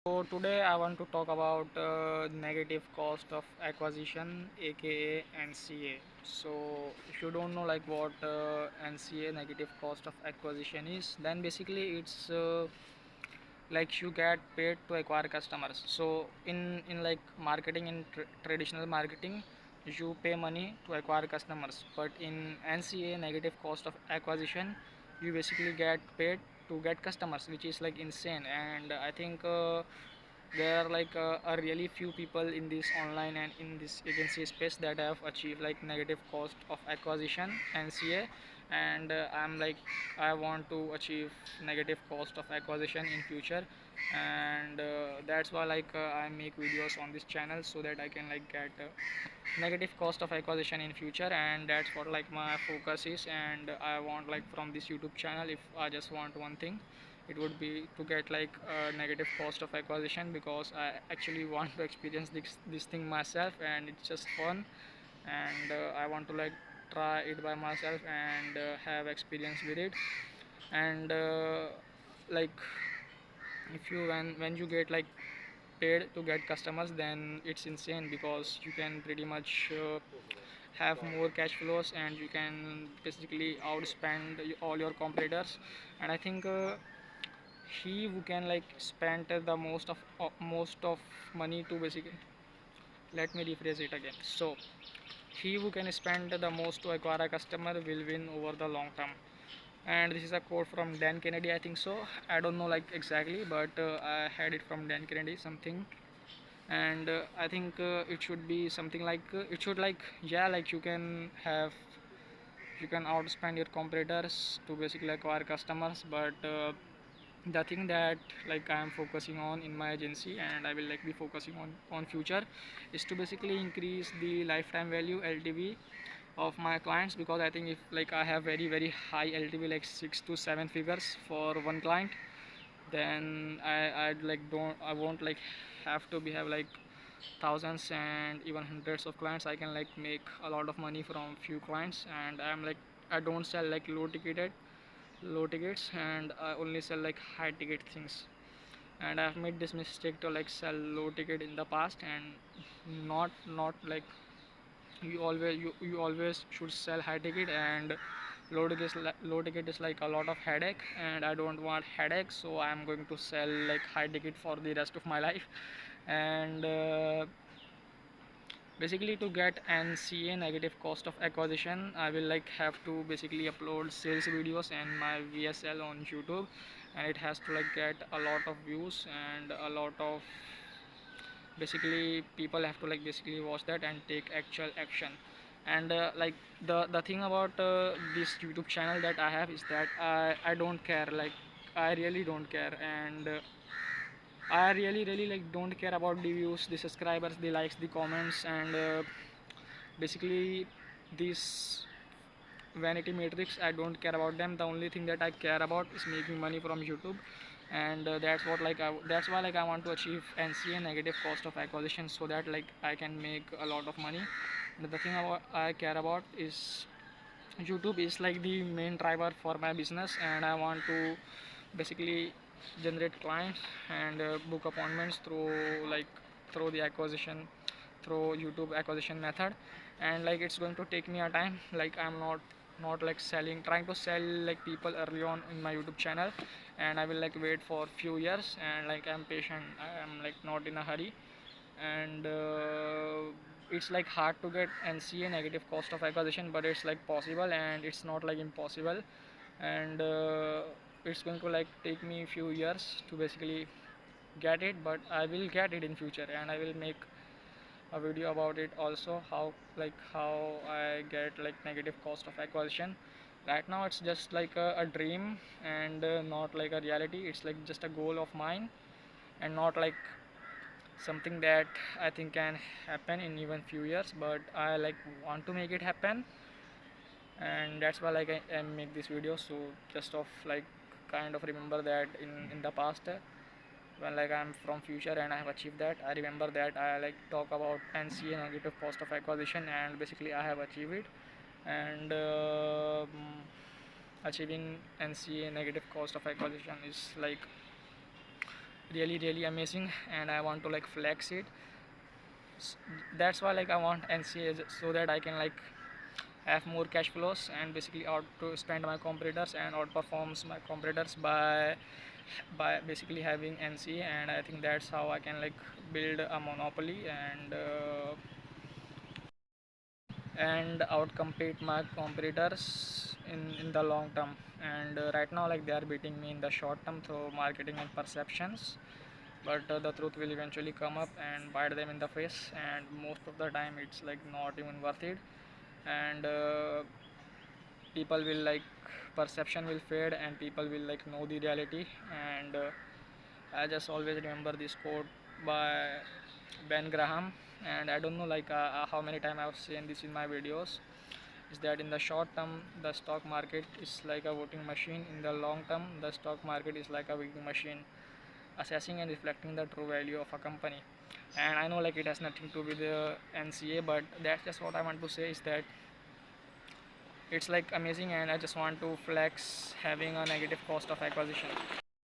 So today I want to talk about negative cost of acquisition, aka NCA. So if you don't know like what NCA, negative cost of acquisition is, then basically it's like you get paid to acquire customers. So in like marketing, in traditional marketing, you pay money to acquire customers, but in NCA, negative cost of acquisition, you basically get paid to get customers, which is like insane. And I think there are like a really few people in this online and in this agency space that have achieved like negative cost of acquisition, NCA. And I'm like, I want to achieve negative cost of acquisition in future. And that's why like I make videos on this channel so that I can like get negative cost of acquisition in future. And that's what like my focus is. And I want like from this YouTube channel, if I just want one thing, it would be to get like a negative cost of acquisition, because I actually want to experience this thing myself, and it's just fun. And I want to like try it by myself and have experience with it. And like if you when you get like paid to get customers, then it's insane, because you can pretty much have more cash flows, and you can basically outspend all your competitors. And I think he who can like spend the most of money to basically, let me rephrase it again. So he who can spend the most to acquire a customer will win over the long term. And this is a quote from Dan Kennedy, I think so. I don't know like exactly, but I had it from Dan Kennedy something. And I think it should be something like it should like, yeah, like you can outspend your competitors to basically acquire customers. But the thing that like I am focusing on in my agency, and I will like be focusing on future, is to basically increase the lifetime value, LTV, of my clients. Because I think if like I have very high LTV, like 6 to 7 figures for one client, then I'd like don't I won't like have to be have like thousands and even hundreds of clients. I can like make a lot of money from few clients. And I'm like, I don't sell like low tickets, and I only sell like high ticket things. And I've made this mistake to like sell low ticket in the past. And not like, you always should sell high ticket. And low ticket is like a lot of headache, and I don't want headache, so I'm going to sell like high ticket for the rest of my life. And basically to get NCA, negative cost of acquisition, I will like have to basically upload sales videos and my VSL on YouTube. And it has to like get a lot of views and a lot of, basically people have to like basically watch that and take actual action. And like the thing about this YouTube channel that I have is that I don't care, like I really don't care. And I really like don't care about the views, the subscribers, the likes, the comments. And basically this vanity matrix, I don't care about them. The only thing that I care about is making money from YouTube. And that's what like that's why like I want to achieve NCA, negative cost of acquisition, so that like I can make a lot of money. And the thing about I care about is YouTube is like the main driver for my business. And I want to basically generate clients and book appointments through like through the acquisition, through YouTube acquisition method. And like it's going to take me a time, like I'm not like trying to sell like people early on in my YouTube channel. And I will like wait for few years. And like I'm patient, I am like not in a hurry. And it's like hard to get NCA, negative cost of acquisition, but it's like possible, and it's not like impossible. And it's going to like take me a few years to basically get it, but I will get it in future. And I will make a video about it also, how I get like negative cost of acquisition. Right now it's just like a dream, and not like a reality. It's like just a goal of mine, and not like something that I think can happen in even few years, but I like want to make it happen. And that's why like I make this video. So just of like kind of remember that in the past, when like I'm from future and I have achieved that, I remember that I like talk about NCA, negative cost of acquisition, and basically I have achieved it. And achieving NCA, negative cost of acquisition, is like really amazing, and I want to like flex it. S- that's why like I want NCA so that I can like have more cash flows and basically out to spend my competitors and outperforms my competitors by basically having NCA. And I think that's how I can like build a monopoly and outcompete my competitors in the long term. And right now like they are beating me in the short term through marketing and perceptions, but the truth will eventually come up and bite them in the face, and most of the time it's like not even worth it. And people will like perception will fade and people will like know the reality. And I just always remember this quote by Ben Graham, and I don't know like how many times I've seen this in my videos, is that in the short term the stock market is like a voting machine, in the long term the stock market is like a weighing machine, assessing and reflecting the true value of a company. And I know like it has nothing to do with the NCA, but that's just what I want to say, is that it's like amazing, and I just want to flex having a negative cost of acquisition.